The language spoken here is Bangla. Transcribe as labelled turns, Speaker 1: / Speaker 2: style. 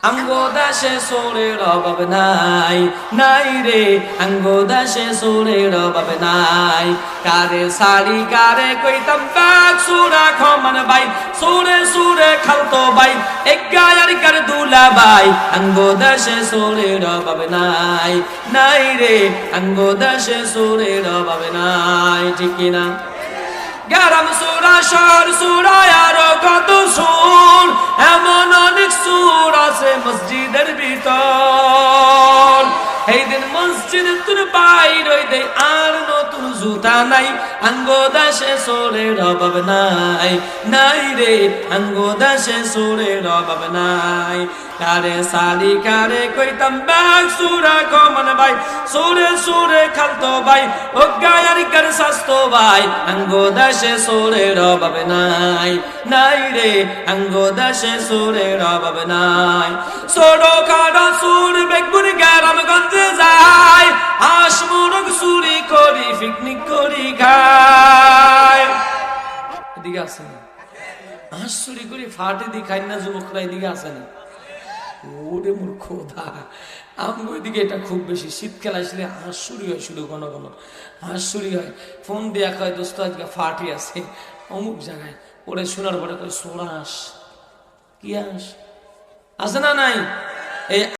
Speaker 1: আঙ্গো দেশে সোরের অভাব নাই, নাই রে আঙ্গো দেশে সোরের অভাব নাই। কারে সারি কারে কইতাম বাক সুরা খমান ভাই, সুরে সুরে খালতো ভাই, এক গায়ার কার দুলা ভাই। আঙ্গো দেশে সোরের অভাব নাই, নাই রে আঙ্গো দেশে সোরের অভাব নাই। ঠিক কিনা? গ্রাম সুরা শহর সুরা আরো কত সুর, এমন অনেক সুর আছে মসজিদের ভিতর। এই দিন মসজিদ তোর বাইর হইতে আর নতুন জুতা নাই। আঙ্গো দেশে সোরের অভাব নাই, নাই রে আঙ্গো দেশে সোরের অভাব নাই। কারে সালি কারে কইতাম বাক সুরা কমান ভাই, সুরে সুরে খালতো ভাই, ও গায়ার কার স্বাস্থ্য ভাই। আঙ্গো দেশে সোরের অভাব নাই, নাই রে আঙ্গো দেশে সোরের অভাব নাই। ছোটো খাটো সুর বেগুন গ্রাম গঞ্জে যায়, হাঁস মুরগ চুরি করি পিকনিক করি খায়। এদিকে আছে না? হাঁস চুরি করি ফাটে দি খাই না যুবকরা, এদিকে আছে না? ওরে মোর খোদা, আমি ওইদিকে এটা খুব বেশি। শীতকাল আসলে হাঁস চুরি হয়, শুধু ঘন ঘন হাঁস চুরি হয়। ফোন দিয়া কয় দোস্ত আজকে ফাটি আছে অমুক জায়গায়। ওরে শোনার পরে কয় সোড়া হাঁস। কি হাঁস আছে না নাই? এই